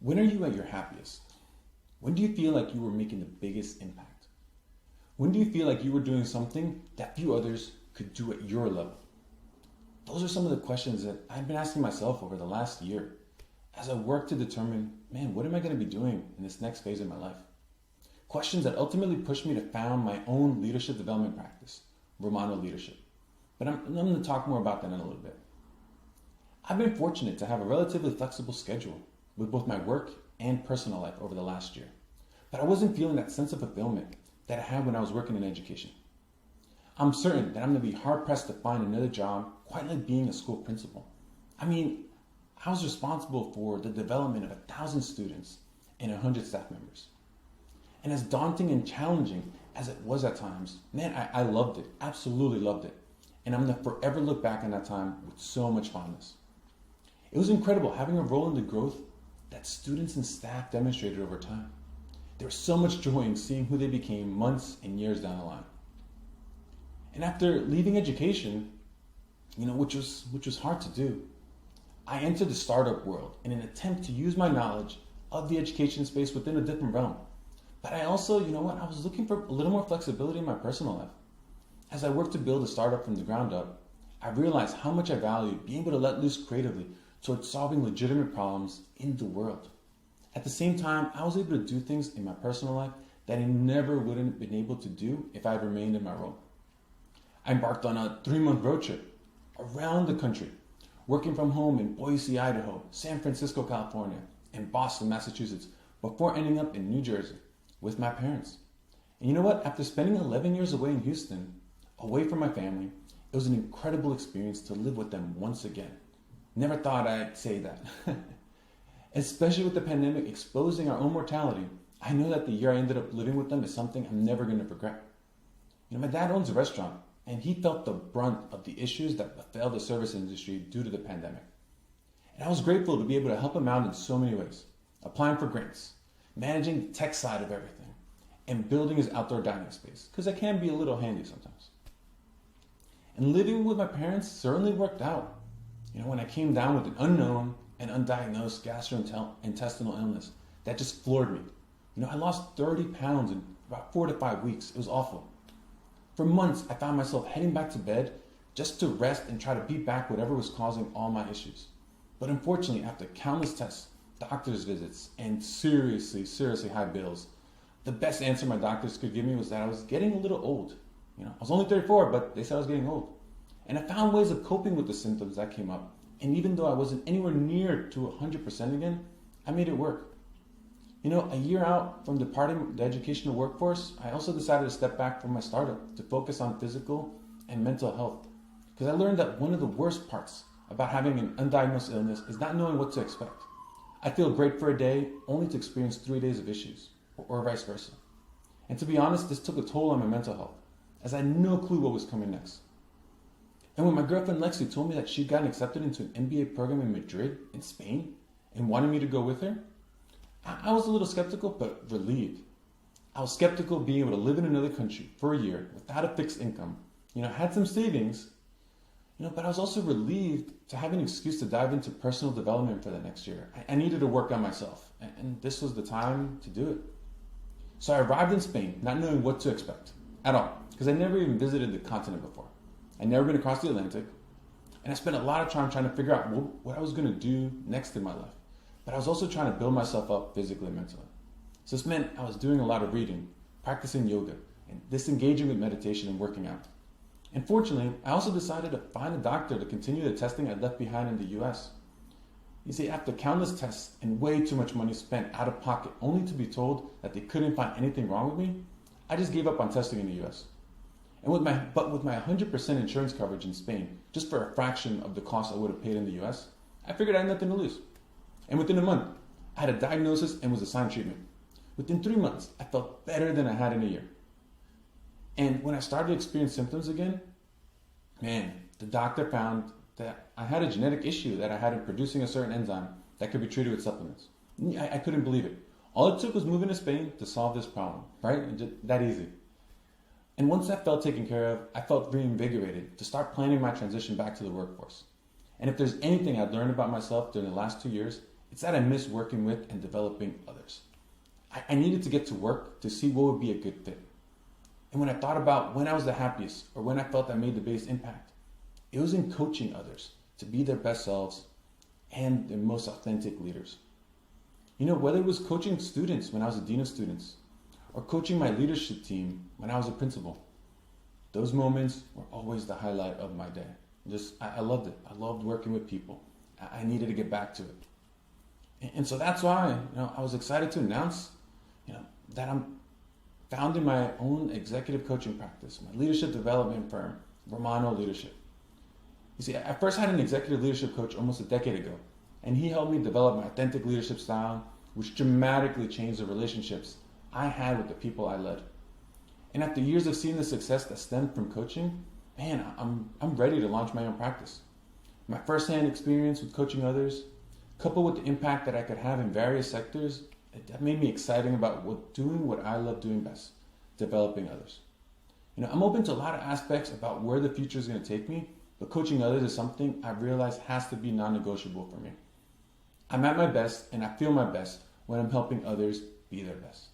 When are you at your happiest? When do you feel like you were making the biggest impact? When do you feel like you were doing something that few others could do at your level? Those are some of the questions that I've been asking myself over the last year as I work to determine, what am I going to be doing in this next phase of my life? Questions that ultimately pushed me to found my own leadership development practice, Romano Leadership. But I'm going to talk more about that in a little bit. I've been fortunate to have a relatively flexible schedule with both my work and personal life over the last year. But I wasn't feeling that sense of fulfillment that I had when I was working in education. I'm certain that I'm going to be hard-pressed to find another job quite like being a school principal. I was responsible for the development of 1,000 students and 100 staff members. And as daunting and challenging as it was at times, I loved it, absolutely loved it. And I'm going to forever look back on that time with so much fondness. It was incredible having a role in the growth that students and staff demonstrated over time. There was so much joy in seeing who they became months and years down the line. And after leaving education, which was hard to do, I entered the startup world in an attempt to use my knowledge of the education space within a different realm. But I also, I was looking for a little more flexibility in my personal life. As I worked to build a startup from the ground up, I realized how much I value being able to let loose creatively towards solving legitimate problems in the world. At the same time, I was able to do things in my personal life that I never would have been able to do if I had remained in my role. I embarked on a 3-month road trip around the country, working from home in Boise, Idaho, San Francisco, California, and Boston, Massachusetts, before ending up in New Jersey with my parents. And you know what? After spending 11 years away in Houston, away from my family, it was an incredible experience to live with them once again. Never thought I'd say that. Especially with the pandemic exposing our own mortality, I know that the year I ended up living with them is something I'm never going to regret. My dad owns a restaurant, and he felt the brunt of the issues that befell the service industry due to the pandemic. And I was grateful to be able to help him out in so many ways, applying for grants, managing the tech side of everything, and building his outdoor dining space, because that can be a little handy sometimes. And living with my parents certainly worked out. When I came down with an unknown and undiagnosed gastrointestinal illness that just floored me. I lost 30 pounds in about 4 to 5 weeks. It was awful. For months, I found myself heading back to bed just to rest and try to beat back whatever was causing all my issues. But unfortunately, after countless tests, doctor's visits, and seriously high bills, the best answer my doctors could give me was that I was getting a little old. I was only 34, but they said I was getting old. And I found ways of coping with the symptoms that came up. And even though I wasn't anywhere near to 100% again, I made it work. A year out from departing the educational workforce, I also decided to step back from my startup to focus on physical and mental health. Because I learned that one of the worst parts about having an undiagnosed illness is not knowing what to expect. I feel great for a day only to experience 3 days of issues, or vice versa. And to be honest, this took a toll on my mental health, as I had no clue what was coming next. And when my girlfriend Lexi told me that she'd gotten accepted into an MBA program in Madrid, in Spain, and wanted me to go with her, I was a little skeptical, but relieved. I was skeptical being able to live in another country for a year without a fixed income. Had some savings, but I was also relieved to have an excuse to dive into personal development for the next year. I needed to work on myself, and this was the time to do it. So I arrived in Spain, not knowing what to expect at all, because I never even visited the continent before. I'd never been across the Atlantic, and I spent a lot of time trying to figure out what I was going to do next in my life. But I was also trying to build myself up physically and mentally. So this meant I was doing a lot of reading, practicing yoga, and disengaging with meditation and working out. And fortunately, I also decided to find a doctor to continue the testing I'd left behind in the US. You see, after countless tests and way too much money spent out of pocket only to be told that they couldn't find anything wrong with me, I just gave up on testing in the US. And with my 100% insurance coverage in Spain, just for a fraction of the cost I would have paid in the US, I figured I had nothing to lose. And within a month, I had a diagnosis and was assigned treatment. Within 3 months, I felt better than I had in a year. And when I started to experience symptoms again, the doctor found that I had a genetic issue that I had in producing a certain enzyme that could be treated with supplements. I couldn't believe it. All it took was moving to Spain to solve this problem, right? Just that easy. And once that felt taken care of, I felt reinvigorated to start planning my transition back to the workforce. And if there's anything I've learned about myself during the last 2 years, It's that I miss working with and developing others. I needed to get to work to see what would be a good fit. And when I thought about when I was the happiest or when I felt I made the biggest impact, it was in coaching others to be their best selves and their most authentic leaders. You know, whether it was coaching students when I was a dean of students or coaching my leadership team when I was a principal, those moments were always the highlight of my day. I loved it. I loved working with people. I needed to get back to it. And so that's why, I was excited to announce, that I'm founding my own executive coaching practice, my leadership development firm, Romano Leadership. You see, I first had an executive leadership coach almost a decade ago, and he helped me develop my authentic leadership style, which dramatically changed the relationships I had with the people I led. And after years of seeing the success that stemmed from coaching, man, I'm ready to launch my own practice. My firsthand experience with coaching others, coupled with the impact that I could have in various sectors, that made me excited about doing what I love doing best, developing others. I'm open to a lot of aspects about where the future is going to take me, but coaching others is something I've realized has to be non-negotiable for me. I'm at my best and I feel my best when I'm helping others be their best.